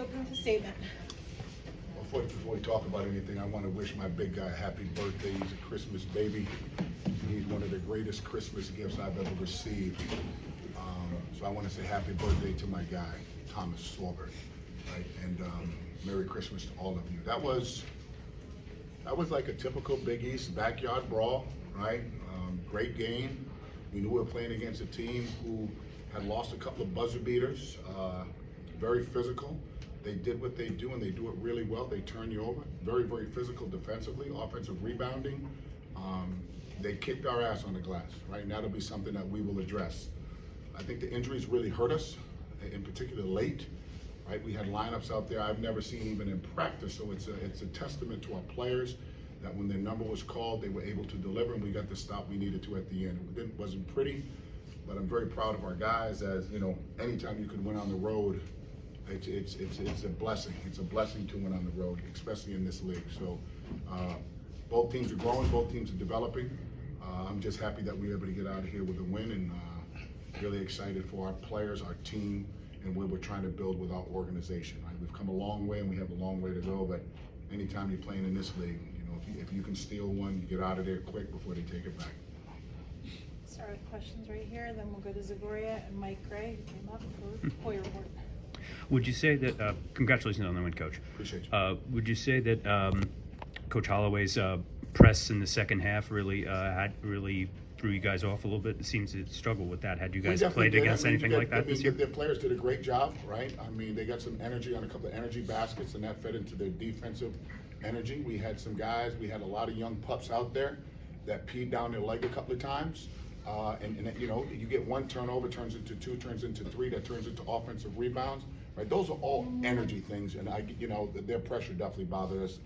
open for statement. Before we talk about anything, I want to wish my big guy a happy birthday. He's a Christmas baby. He's one of the greatest Christmas gifts I've ever received. So I want to say happy birthday to my guy, Thomas Sorber, right? And Merry Christmas to all of you. That was like a typical Big East backyard brawl, right? Great game. We knew we were playing against a team who had lost a couple of buzzer beaters, very physical. They did what they do, and they do it really well. They turn you over. Very, very physical defensively, offensive rebounding. They kicked our ass on the glass, right? And that'll be something that we will address. I think the injuries really hurt us, in particular late, right? We had lineups out there I've never seen even in practice, so it's a testament to our players that when their number was called, they were able to deliver, and we got the stop we needed to at the end. It wasn't pretty, but I'm very proud of our guys. As you know, anytime you can win on the road, it's a blessing. It's a blessing to win on the road, especially in this league. So both teams are growing, both teams are developing. I'm just happy that we were able to get out of here with a win, and really excited for our players, our team, and where we're trying to build with our organization. Right? We've come a long way, and we have a long way to go. But anytime you're playing in this league, you know, if you can steal one, you get out of there quick before they take it back. Start with questions right here, then we'll go to Zagoria and Mike Gray, who came up for Hoyer Report. Would you say that, congratulations on the win, Coach. Appreciate you. Would you say that Coach Holloway's press in the second half really threw you guys off a little bit? It seems to struggle with that. Had you guys played against anything like that this year? Their players did a great job, right? I mean, they got some energy on a couple of energy baskets, and that fed into their defensive energy. We had some guys, we had a lot of young pups out there that peed down their leg a couple of times. And you know, you get one turnover, turns into two, turns into three, that turns into offensive rebounds, right? Those are all energy things, and you know, their pressure definitely bothered us,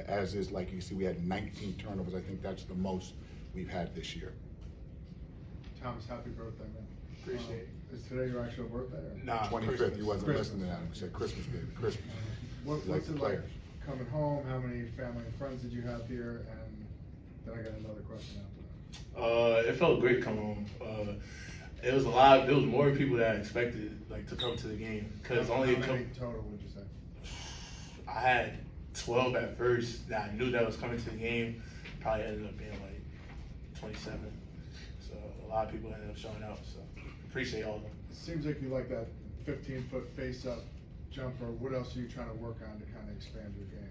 as is, like you see, we had 19 turnovers. I think that's the most we've had this year. Thomas, happy birthday, man. Appreciate it. Is today your actual birthday? Or? Nah, 25th, you wasn't Christmas. listening to that. We said Christmas, baby, Christmas. What's Like it the like players. coming home? How many family and friends did you have here? And then I got another question after that. It felt great coming home. It was more people than I expected, like, to come to the game. Cause How only many total would you say? I had 12 at first that I knew that was coming to the game. Probably ended up being like 27. So a lot of people ended up showing up. So appreciate all of them. It seems like you like that 15-foot face-up jumper. What else are you trying to work on to kind of expand your game?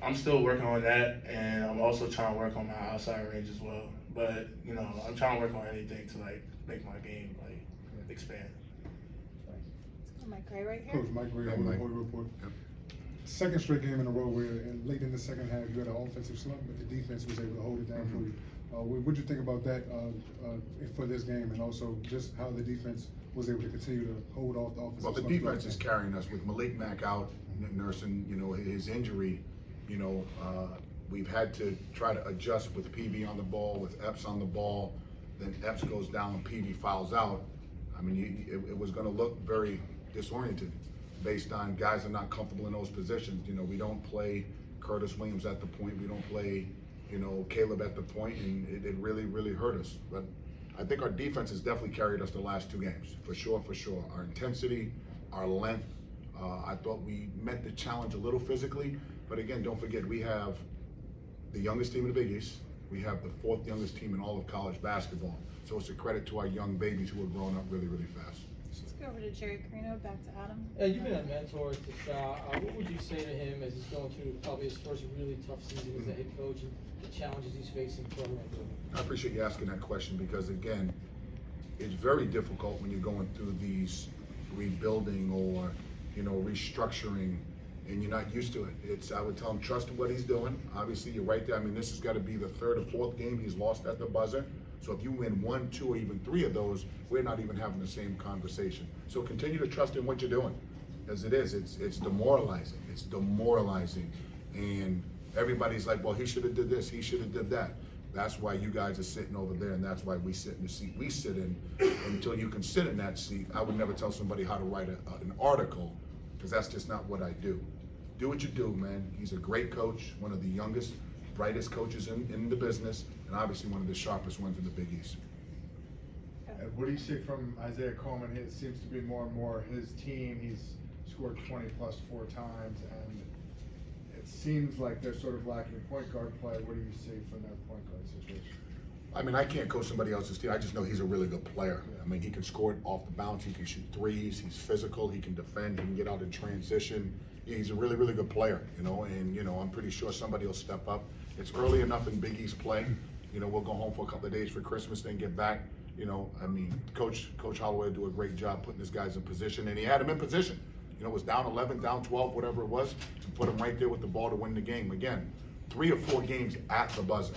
I'm still working on that, and I'm also trying to work on my outside range as well. But you know, I'm trying to work on anything to like make my game like expand. Mike Gray right here. Coach Mike Gray, Hey, Hoyer Mike. Report. Second straight game in a row where late in the second half you had an offensive slump, but the defense was able to hold it down for you. What did you think about that for this game, and also just how the defense was able to continue to hold off the offensive Well, the slump? defense is carrying us with Malik Mack out, nursing, you know, his injury. You know, we've had to try to adjust with PV on the ball, with Epps on the ball. Then Epps goes down, PV fouls out. I mean, it was going to look very disoriented based on guys that are not comfortable in those positions. You know, we don't play Curtis Williams at the point. We don't play, you know, Caleb at the point, and it really, really hurt us. But I think our defense has definitely carried us the last two games, for sure, for sure. Our intensity, our length. I thought we met the challenge a little physically, but again, don't forget, we have the youngest team in the Big East. We have the fourth youngest team in all of college basketball. So it's a credit to our young babies who are growing up really, really fast. Let's go over to Jerry Carino, back to Adam. You've been a mentor to Shaw. What would you say to him as he's going through probably his first really tough season as a head coach and the challenges he's facing program? I appreciate you asking that question, because again, it's very difficult when you're going through these rebuilding or, you know, restructuring, and you're not used to it. I would tell him, trust what he's doing. Obviously, you're right there. I mean, this has got to be the third or fourth game he's lost at the buzzer. So if you win 1, 2, or even 3 of those, we're not even having the same conversation. So continue to trust in what you're doing, as it is. It's demoralizing. It's demoralizing, and everybody's like, well, he should have did this. He should have did that. That's why you guys are sitting over there, and that's why we sit in the seat we sit in. Until you can sit in that seat, I would never tell somebody how to write an article, because that's just not what I do. Do what you do, man. He's a great coach, one of the youngest, brightest coaches in the business, and obviously one of the sharpest ones in the Big East. And what do you see from Isaiah Coleman? It seems to be more and more his team. He's scored 20 plus 4 times, and it seems like they're sort of lacking point guard play. What do you see from that point guard situation? I mean, I can't coach somebody else's team. I just know he's a really good player. I mean, he can score it off the bounce. He can shoot threes. He's physical. He can defend. He can get out in transition. Yeah, he's a really, really good player, you know, and, you know, I'm pretty sure somebody will step up. It's early enough in Big East play. You know, we'll go home for a couple of days for Christmas, then get back. You know, I mean, Coach Holloway do a great job putting his guys in position, and he had them in position. You know, it was down 11, down 12, whatever it was, to put them right there with the ball to win the game. Again, 3 or 4 games at the buzzer.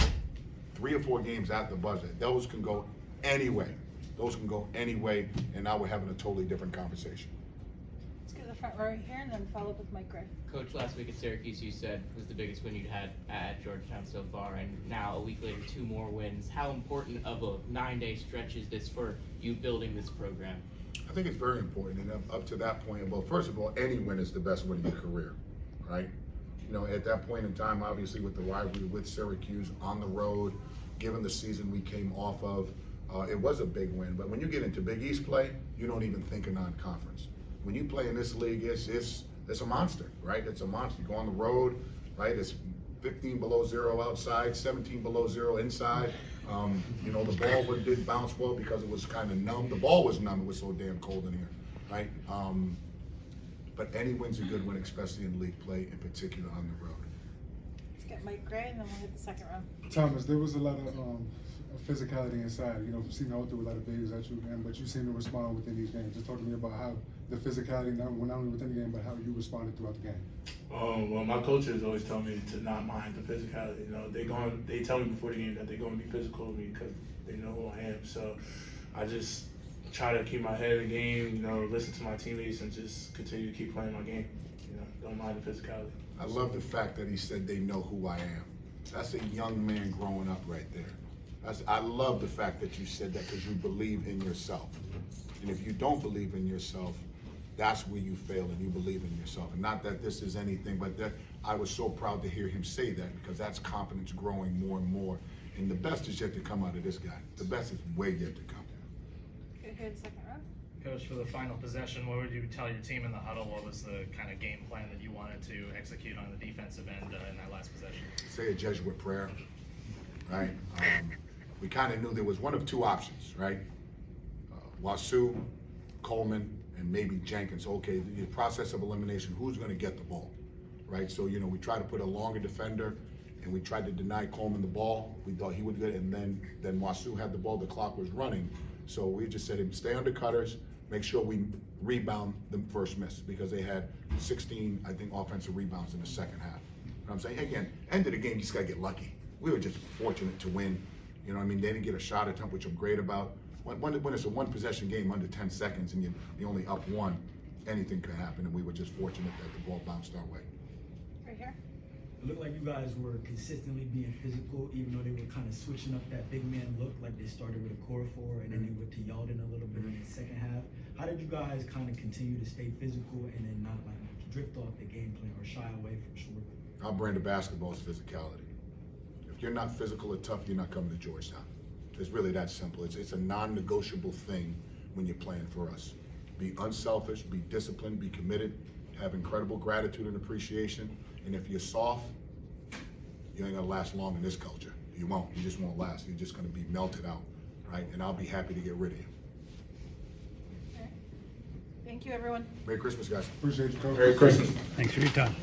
3 or 4 games at the buzzer. Those can go anyway. Those can go anyway, and now we're having a totally different conversation. Let's go to the front row right here and then follow up with Mike Gray. Coach, last week at Syracuse, you said was the biggest win you'd had at Georgetown so far, and now a week later, 2 more wins. How important of a 9-day stretch is this for you building this program? I think it's very important, and up to that point, well, first of all, any win is the best win of your career, right? You know, at that point in time, obviously with the rivalry with Syracuse on the road, given the season we came off of, it was a big win. But when you get into Big East play, you don't even think of non-conference. When you play in this league, it's a monster, right? It's a monster. You go on the road, right? It's 15 below 0 outside, 17 below 0 inside. You know, the ball did bounce well because it was kind of numb. The ball was numb. It was so damn cold in here, right? But any win's a good win, especially in league play, in particular on the road. Let's get Mike Gray and then we'll hit the second round. Thomas, there was a lot of physicality inside. You know, Seton Hall threw a lot of bigs at you, but you seem to respond within these games. Just talk to me about how the physicality, not only within the game, but how you responded throughout the game. Well, my coaches always tell me to not mind the physicality. You know, they tell me before the game that they're going to be physical with me because they know who I am. So I just try to keep my head in the game, you know, listen to my teammates and just continue to keep playing my game. You know, don't mind the physicality. I love the fact that he said they know who I am. That's a young man growing up right there. I love the fact that you said that because you believe in yourself. And if you don't believe in yourself, that's where you fail, and you believe in yourself. And not that this is anything, but that I was so proud to hear him say that, because that's confidence growing more and more. And the best is yet to come out of this guy. The best is way yet to come. Go here to the second round. Coach, for the final possession, what would you tell your team in the huddle? What was the kind of game plan that you wanted to execute on the defensive end in that last possession? Say a Jesuit prayer, right? We kind of knew there was one of 2 options, right? Wasu, Coleman, and maybe Jenkins. Okay, the process of elimination, who's going to get the ball, right? So, you know, we tried to put a longer defender, and we tried to deny Coleman the ball. We thought he would get it, and then Wasu had the ball. The clock was running. So we just said, stay under cutters, make sure we rebound the first miss, because they had 16, I think, offensive rebounds in the second half. You know what I'm saying? Again, end of the game, you just got to get lucky. We were just fortunate to win. You know what I mean? They didn't get a shot attempt, which I'm great about. When it's a 1-possession game under 10 seconds and you only up 1, anything could happen, and we were just fortunate that the ball bounced our way. Right here. It looked like you guys were consistently being physical, even though they were kind of switching up that big man look. Like they started with a core 4 and then they went to Yeldon a little bit in the second half. How did you guys kind of continue to stay physical and then not like drift off the game plan or shy away from Sorber? Our brand of basketball is physicality. If you're not physical or tough, you're not coming to Georgetown. It's really that simple. It's a non-negotiable thing when you're playing for us. Be unselfish, be disciplined, be committed, have incredible gratitude and appreciation. And if you're soft, you ain't gonna last long in this culture. You won't. You just won't last. You're just gonna be melted out, right? And I'll be happy to get rid of you. All right. Thank you, everyone. Merry Christmas, guys. Appreciate you, Coach. Merry Christmas. Thanks for your time.